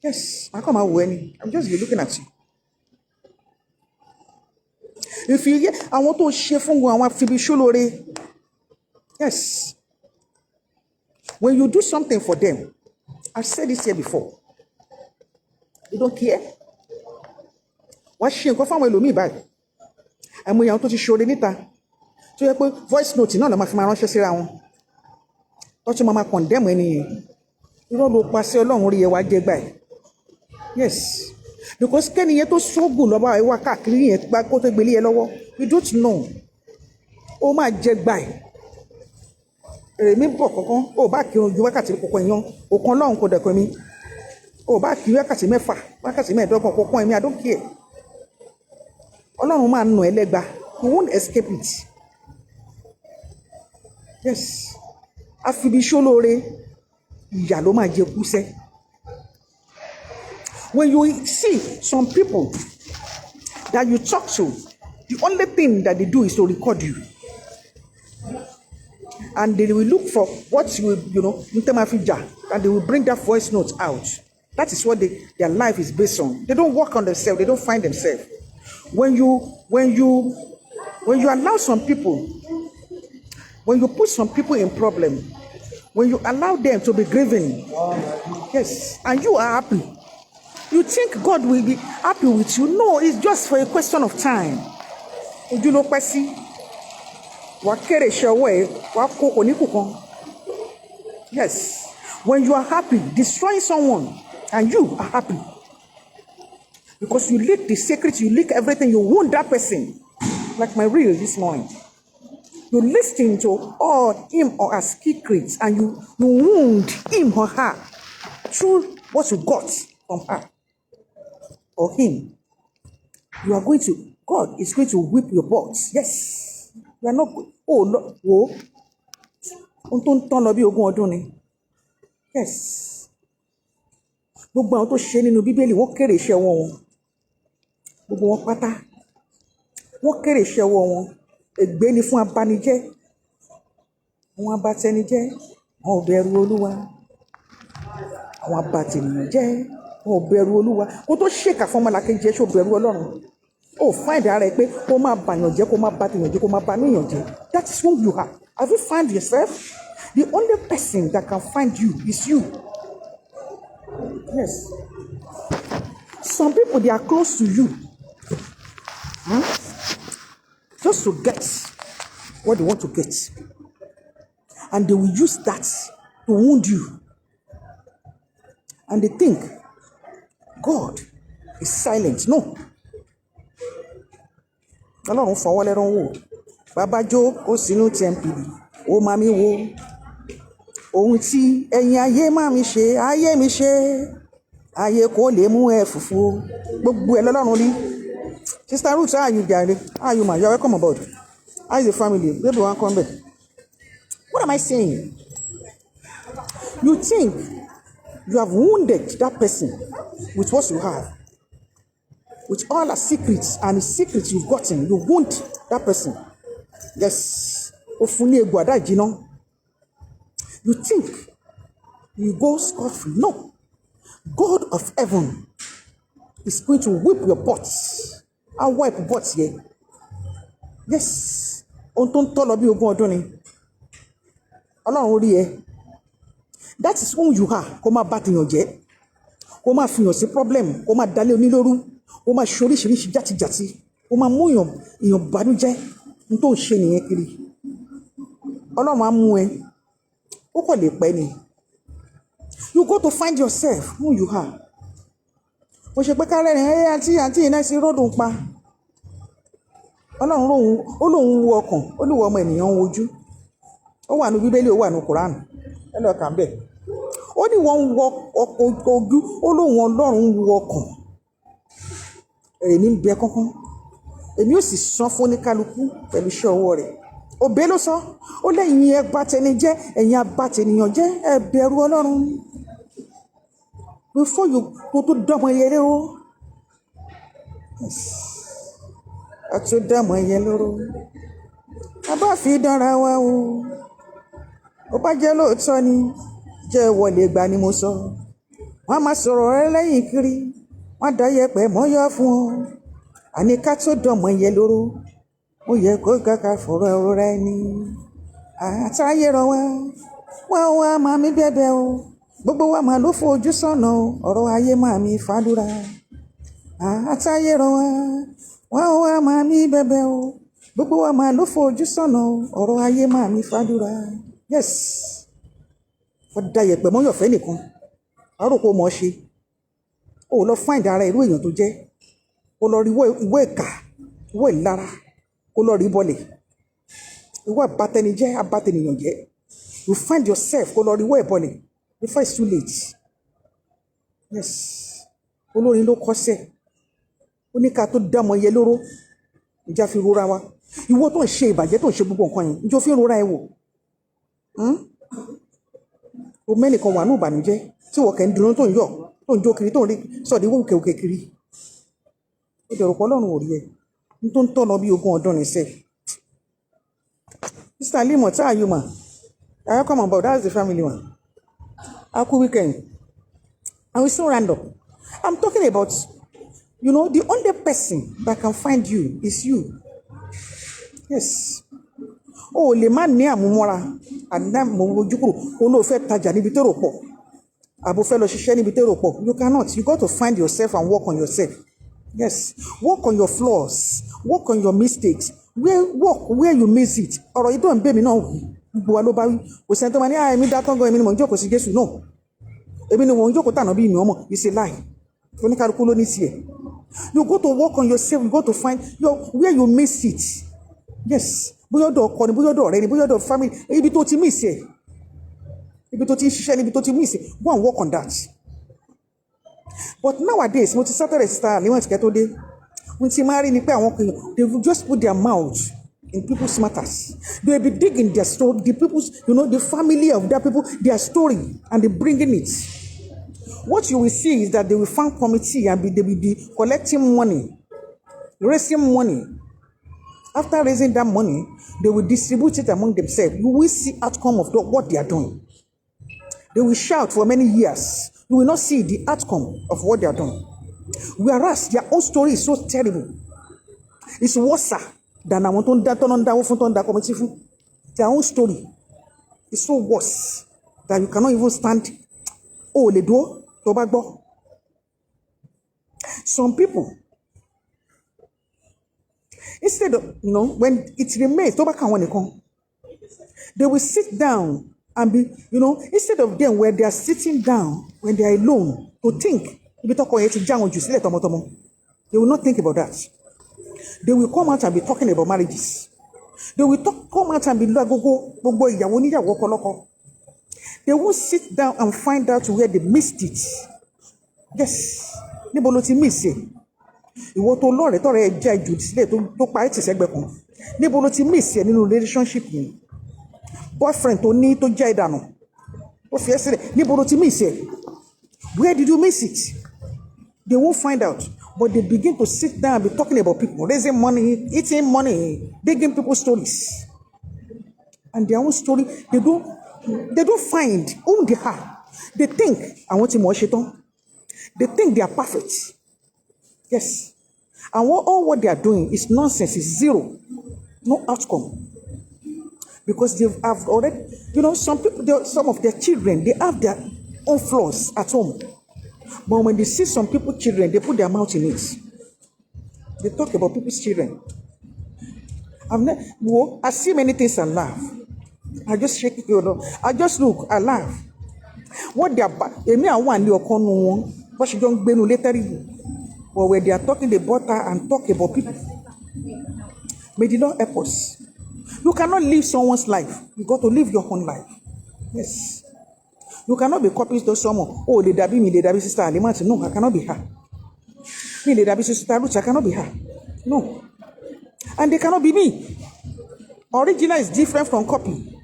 Yes, I come out when I'm just looking at you. If you hear, I want to share from you, I want to be sure. Yes. When you do something for them, I've said this here before. They don't care. Why she go find me back? And when you want to show the nita, so you put voice note, no, my friend, around. Touch mama condemn any. You don't look past along or you want to yes. Because Kenny yet so good about a waka clean it back to Billy Lowo. You don't know. Oh my jet by. Remember, oh back you work at the Cocoyon, or Colon could have come. Oh back you work at the Mefa, back at the Med Cocoy, I don't care. Along man no elegba, you won't escape it. Yes. Afibi sholore, ìyà máa jẹ kú sẹ́. When you see some people that you talk to, the only thing that they do is to record you. And they will look for what you will, and they will bring that voice note out. That is what their life is based on. They don't work on themselves, they don't find themselves. When you allow some people, when you put some people in problem, when you allow them to be grieving, yes, and you are happy, you think God will be happy with you. No, it's just for a question of time. Yes, when you are happy, destroying someone, and you are happy, because you leak the secret, you leak everything, you wound that person, like my reel this morning. You listen to all him or her secrets, and you wound him or her through what you got from her or him. God is going to whip your butts. Yes. You are not good. Oh, no. Yes. Gbogbo àwọn tó ṣe nínú Bíbélì wọ́n kéré iṣẹ́ wọn. Gbogbo wọn pátá. Wọ́n kéré iṣẹ́ wọn. Ègbé ni fún abanijẹ́. Àwọn abatẹnijẹ́, wọn ò bẹ̀rù Olúwa. Àwọn abatẹnijẹ́, wọn ò bẹ̀rù Olúwa. Kó tó ṣèkà fún ọmọlàkejì ẹ ṣó bẹ̀rù Ọlọ́run. Ó find ara ẹ pé kó má bàyàn jẹ́, kó má bàtìyàn jẹ́, kó má bànúyàn jẹ́. That is who you are. Have you found yourself? The only person that can find you is you. Yes. Some people, they are close to you. Just to get what they want to get. And they will use that to wound you. And they think God is silent. No. Ọlọ́run fọwọ́ lẹ́rán wò. Bàbá jókòó sínú tẹ́ḿpìlì. Ó máa mi wò. Ohun tí ẹ̀yin ayé máa mi ṣe, ayé mi ṣe. Ayé kò lè mú ẹ fùfú. Gbogbo ẹ lọ́lọ́run rí. Sister Ruth, how are you, Gary? How are you, ma? You're welcome aboard. How is the family? Baby, one come back. What am I saying? You think you have wounded that person with what you have. with all her secrets and the secrets you've gotten, you wound that person. Yes. You think you go scot-free. No. God of heaven is going to whip your butts. I'll wipe butts here. Yes. That is who you are. Kó má bá tèèyàn jẹ́. Kó má fìyàn sí problem. Kó má dalé onílórú. Kó má ṣoríṣiríṣi játijàti. Kó má mú èèyàn bànújẹ́. N tó ń ṣe nìyẹn kiri. Ọlọ́run á mú ẹ. Ó kò lè pẹ́ ni. You go to find yourself who you are. Mo ṣe pé kárẹ́rìn àǹtí iná sí ròdùn pa. Ọlọ́run ó lóun wo ọkàn. Ó ní ọmọ ènìyàn ń wojú. Ó wà ní Bíbélì, ó wà ní Kùránì. Ẹ lọ kà ń bẹ̀. Ó ní wọ́n ń wọ ojú. Ó lóun Ọlọ́run ń wo ọkàn. Èmi ń bẹ kánkán. Èmi ò sì san fún oníkálukú pẹ̀lú iṣẹ́ ọwọ́ rẹ̀. Òbé ló sọ. Ó lẹ́yìn ẹ bá tẹni jẹ́, ẹ̀yin abátẹnìyàn jẹ́, ẹ bẹ̀rù Ọlọ́run. Before you go to dọ́mọ ẹyẹ lóró. A tó dọ́mọ ẹyẹ lóró. A bá fi dánra wa o. Ó bá jẹ́ lóòótọ́ ni, jẹ́ wọlé gbà ni mo sọ. Wọ́n á máa sọ̀rọ̀ rẹ lẹ́yìn kiri. Wọ́n á dá yẹpẹ̀ mọ́yọ́ fún ọ. Àní ká tó dọ́mọ ẹyẹ lóró. Ó yẹ kó kàkà fọ̀rọ̀ ọ̀rọ̀ rẹ ni. Àtàyè rọ wá. Wọ́n wá máa mi bẹ̀bẹ̀ o. Gbogbo wa máa ló fojú sọ́nà o. Ọ̀rọ̀ ayé máa mi fàdúrà. Àtàyè rọ wá. Wọ́n wá máa mi bẹ̀bẹ̀ o. Gbogbo wa máa ló fojú sọ́nà o. Ọ̀rọ̀ ayé máa mi fàdúrà. Yes. Fọdá yẹpẹ̀ mọ́yọ̀ fẹ́ nìkan. Àròkọ mọ̀ ṣe. O lọ find ara irú èèyàn tó jẹ́. O lọ rí ìwé ìkà, ìwé ìlara. Kó lọ rí bọ́lẹ̀. Ìwọ àbátẹnijẹ́, abátẹnìyàn jẹ́. You find yourself kó lọ rí ìwé ìbọlẹ̀ before it's too late. Yes. Olórin ló kọ́sẹ̀. Ó ní ká tó dámọ ẹyẹ lóró. Ìjà fi rora wa. Ìwọ tó ń ṣe ìbàjẹ́ tó ń ṣe gbogbo nǹkan yẹn. Ìjọ fi ń rora ẹ wò. O mẹ́nìkan wà ní ìbànújẹ́ tí wọ́n kẹ́ ń dùn tó ń yọ̀ tó ń jó kiri tó ń rí sọ̀dí wòkè kiri. Ó dẹ̀rù pọ̀ Ọlọ́run ò rí ẹ. N tó ń tọ̀nà bí 20 ọdún nìṣẹ́. Mr. Limot, how are you, man? I come about. That's the family one. Happy weekend. And we still round up. I'm talking about, the only person that can find you is you. Yes. Oh, le man ní àmúmọ́ra. Àdá mo wojú kúrò. Ó ló fẹ́ tajà níbi térò pọ̀. Àbò fẹ́ lọ ṣiṣẹ́ níbi térò pọ̀. You cannot. You got to find yourself and work on yourself. Yes. Work on your flaws. Work on your mistakes. Work where you miss it. Ọ̀rọ̀ yìí tó ń bẹ́ mi náà gbogbo wa ló bá wí. Kò sẹ́ni tó máa ní èmi dá tán gan, èmi ni mò ń jókòó sí Jésù náà. Èmi ni mò ń jókòó tànà bí mi ọmọ. It's a lie. Oníkálukú ló ní tiẹ̀. You go to work on yourself. You go to find where you miss it. Yes. Bóyá ọ̀dọ̀ ọkọ ni, bóyá ọ̀dọ̀ ọ̀rẹ́ ni, bóyá ọ̀dọ̀ family. Ibi tó ti miss ẹ̀. Ibi tó ti ń ṣiṣẹ́ ni, ibi tó ti miss ẹ̀. Go and work on that. But nowadays, mo ti sátẹ̀rẹ̀ síta níwọ̀n ìtìkẹ́ tó dé. When ti máa rí ni pé àwọn kan, they will just put their mouth in people's matters. They will be digging their story, the people's, the family of that people, their story, and they bringing it. What you will see is that they will form committee and they will be collecting money, raising money. After raising that money, they will distribute it among themselves. You will see outcome of what they are doing. They will shout for many years. You will not see the outcome of what they are doing. Whereas their own story is so terrible. It's worse than àwọn tó ń dáwó fún tó ń dá committee fún. Their own story is so worse that you cannot even stand. Oh, lè dúró tó bá gbọ́. Some people, instead of, when it remains, tó bá kàn wọ́n nìkan, they will sit down and be, instead of them where they are sitting down, when they are alone, to think, ibi tọkọ yẹn ti já wọn jù sílẹ̀ tọmọtọmọ, they will not think about that. They will come out and be talking about marriages. They will come out and be like, gbogbo ìyàwó níyàwó ọkọlọ́kọ. They won't sit down and find out where they missed it. Yes. Níbo ló ti miss ẹ̀? Ìwọ tó lọ́rẹ̀ẹ́ tọ́rẹ̀ ẹ já ìjù sílẹ̀ tó pa ẹ̀ tì sẹ́gbẹ̀ kan. Níbo ló ti miss ẹ̀ nínú relationship yìí? Boyfriend tó ní tó já ìdànù. Ó fi ẹ́ sílẹ̀. Níbo ló ti miss ẹ̀? Where did you miss it? They won't find out. But they begin to sit down and be talking about people, raising money, eating money, digging people's stories. And their own story, they don't find whom they are. They think, I want to watch it on. They think they are perfect. Yes. And all what they are doing is nonsense, is zero. No outcome. Because they have already, some people, some of their children, they have their own flaws at home. But when they see some people's children, they put their mouth in it. They talk about people's children. I see many things and laugh. I just shake it, I just look, I laugh. What they are, what she don't later. But when they are talking about her and talk about people, may the Lord help us. You cannot live someone's life. You got to live your own life. Yes. You cannot be copying to someone. Oh, they dabi me, they dabi sister Alimati. No, I cannot be her. Me, they dabi sister Ruth, I cannot be her. No. And they cannot be me. Original is different from copy.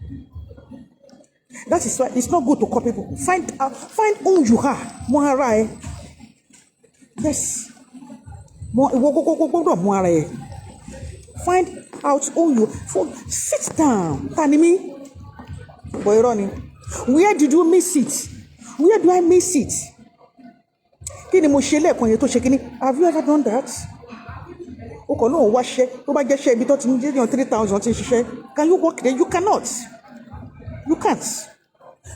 That is why it's not good to copy people. Find who you are. Moharai. Yes. Find out who you are. Sit down. Tanimi. Boy, Ronnie. Where did you miss it? Where do I miss it? Have you ever done that? Can you work there? You cannot. You can't.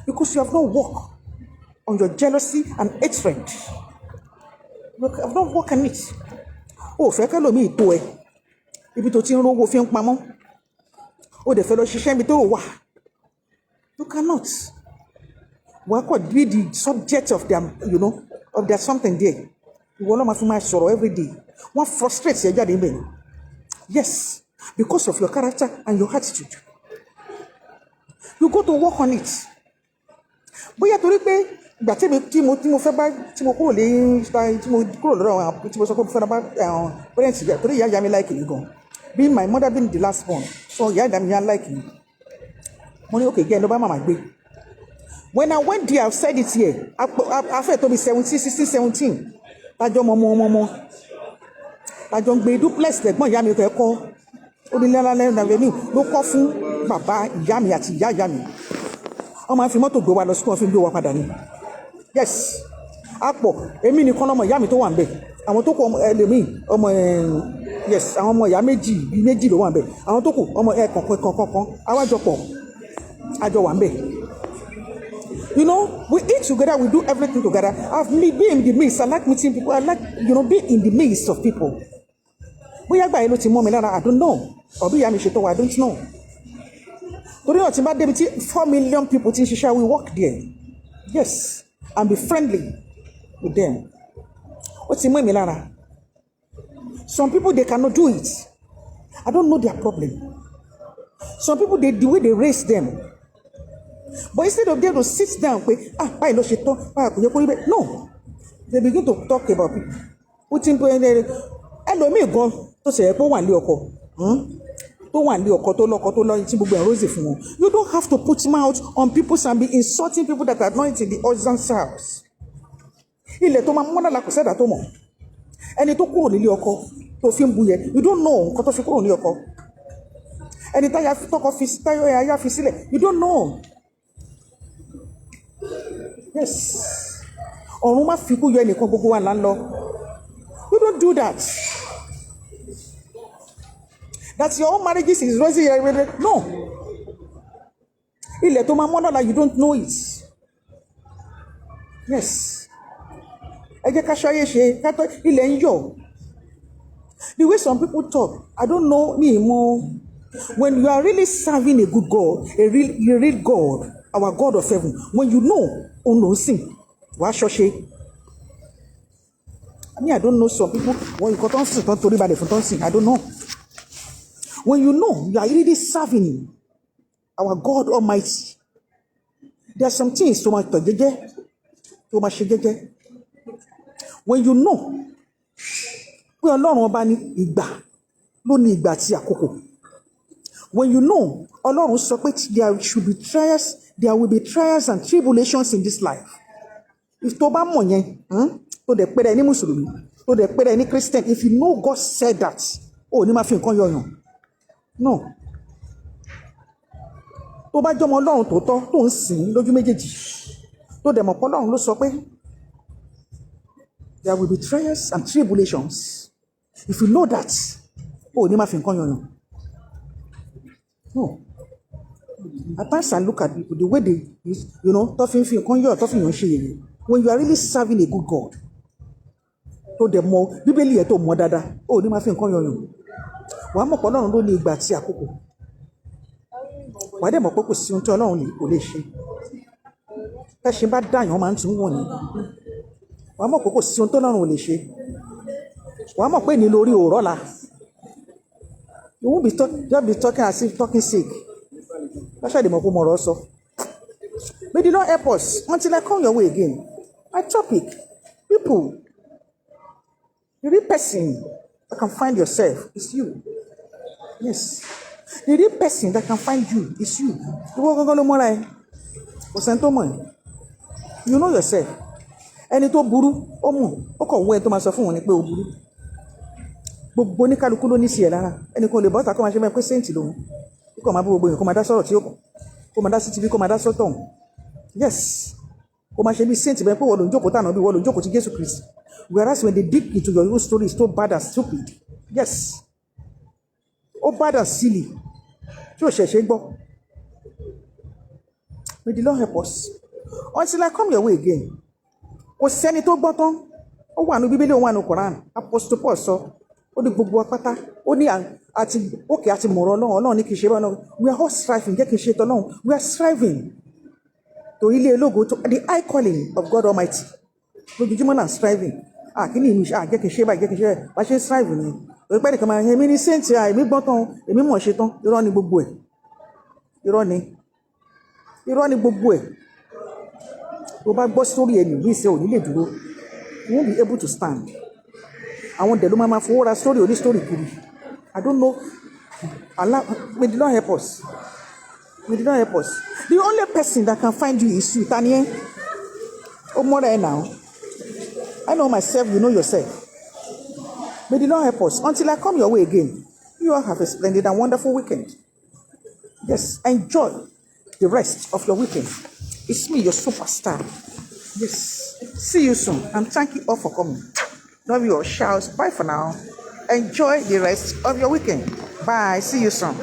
Because you have not worked on your jealousy and hatred. You have not worked on it. Oh, Fekalomi to it. If you don't know what film, Mamma. Oh, the fellow she sent me to. You cannot. What could be the subject of them, of their something there? You will not have my sorrow every day. What frustrates your daddy? Yes, because of your character and your attitude. You go to work on it. But you have to repay. But being my mother being the last one, so yeah, I'm like you. Money okay, get no mama be. When I went there, I've said it here. I felt to be 17, 16, 17. I don't momo. I don't be duplex like my yami ko. Odinela na veni. No ko fun baba yami ati iya yami. O ma fi moto gbe wa lọ school fi gbe wa padà ni. Yes. Apo, èmi nìkan lọmọ ìyá mi tó wà ńbẹ̀. Àwọn tó kù ẹlòmíì, ọmọ yes, àwọn ọmọ ìyá méjì ló wà ńbẹ̀. Àwọn tó kù ọmọ kankan. Awájọpọ̀. Àjọ wà ńbẹ̀. We eat together, we do everything together. I've been in the midst. I like meeting people. I like, being in the midst of people. I don't know. Or be I don't know. 4 million people think shall we walk there. Yes. And be friendly with them. What's in my Some people they cannot do it. I don't know their problem. Some people the way they raise them. But instead of them to sit down, no, they begin to talk about people. Putting you don't have to put mouth on people and be insulting people that are not in the husband's house. You don't know. You don't know. Yes. You don't do that. That your own marriages is rosy. No. You don't know it. Yes. The way some people talk, I don't know me more. When you are really serving a good God, a real God, our God of heaven, when you know, sing. I don't know some people, when you can't sing, I don't know. When you know you are really serving our God Almighty, there are some things to much. When you know, when you know, there will be trials and tribulations in this life. If Toba Monye, to the Peda any Muslim, tó dẹ̀ pé rẹ̀ ní Christian, if you know God said that, ó ní máa fi nǹkan yọyàn. No. Tó bá jọmọ Ọlọ́run tòótọ́ tó ń sìn lójú méjèèjì, tó dẹ̀ mọ̀ pé Ọlọ́run ló sọ pé there will be trials and tribulations. If you know that, ó ní máa fi nǹkan yọyàn. No. At times I look at people, the way they, you know, toughen fi nǹkan yọ̀, toughen yàn ṣe yẹ̀yẹ̀. When you are really serving a good God, tó dẹ̀ mọ̀ Bíbélì ẹ̀ tó mọ̀ dáadáa, ó ní máa fi nǹkan yọyàn. Wàá mọ̀ pé Ọlọ́run ló ní ìgbà àti àkókò. Wàá dẹ̀ mọ̀ pé kò sí ohun tí Ọlọ́run kò lè ṣe. Tẹ́ṣin bá dáyàn máa ń tún wọ̀n ni. Wàá mọ̀ pé kò sí ohun tí Ọlọ́run ò lè ṣe. Wàá mọ̀ pé ní lórí òrọ́ la. You won't be just be talking as if talking sick. That's why the mọ̀ pé mo rọ̀ sọ. May the Lord help us until I come your way again. My topic, people, the real person that can find yourself is you. Yes. The real person that can find you is you. Ìwọ gangan ló mọ́ra ẹ. Kò sẹ́ni tó mọ̀ ẹ́. You know yourself. Ẹni tó burú, ó mọ̀. Ó kàn wọ ẹni tó máa sọ fún wọn ni pé ó burú. Gbogbo oníkálukú ló ní sí ẹ̀ lára. Ẹni kan lè bọ́ta kó máa ṣe mẹ́ pé séǹtì lòun. Kó máa bú gbogbo èèyàn kó máa dá sọ̀rọ̀ tí ó kàn. Kó máa dá sí TV kó máa dá sọ́tọ̀ ọ̀hún. Yes. Kó máa ṣe bí séǹtì bẹ́ẹ̀ pé wọ́n ló ń jókòó tànà bí wọ́n ló ń jókòó ti Jésù Kristi. Whereas when they dig into your own story, it's so bad and stupid. Yes. Ó bad and silly. Tí ò ṣẹ̀ṣẹ̀ gbọ́. May the Lord help us. Until I come your way again. Kò sẹ́ni tó gbọ́ tán. Ó wà ní Bíbélì, ó wà ní Quran. Apostle Paul sọ. Ó ní gbogbo apáta. Ó ní àti mọ̀rọ̀ Ọlọ́run ní kì í ṣe bá náà. We are all striving. Jẹ́ kì í ṣe tọ́lọ́run. We are striving. To ilé ológo, to the high calling of God Almighty. Lójoojúmọ́ náà striving. Kí ni ìmìṣà jẹ́ kì í ṣe báyìí, jẹ́ kì í ṣe báyìí. Bá ṣe ń striving ni. Òye pẹ́ nìkan máa ń èmi ní saint èmi gbọ́n tán, èmi mọ̀ ṣe tán. Irọ́ ni gbogbo ẹ̀. Irọ́ ni gbogbo ẹ̀. Tó bá gbọ́ sórí ẹni ní ìṣe òní lè dúró. You won't be able to stand. Àwọn dẹ̀ ló máa fowó ra story oní story kiri. I don't know. Allah, may the Lord help us. May the Lord help us. The only person that can find you is you, Tanya. Oh, more than now. I know myself, you know yourself. May the Lord help us. Until I come your way again, you all have a splendid and wonderful weekend. Yes, enjoy the rest of your weekend. It's me, your superstar. Yes. See you soon. And thank you all for coming. Love you all. Shouts. Bye for now. Enjoy the rest of your weekend. Bye. See you soon.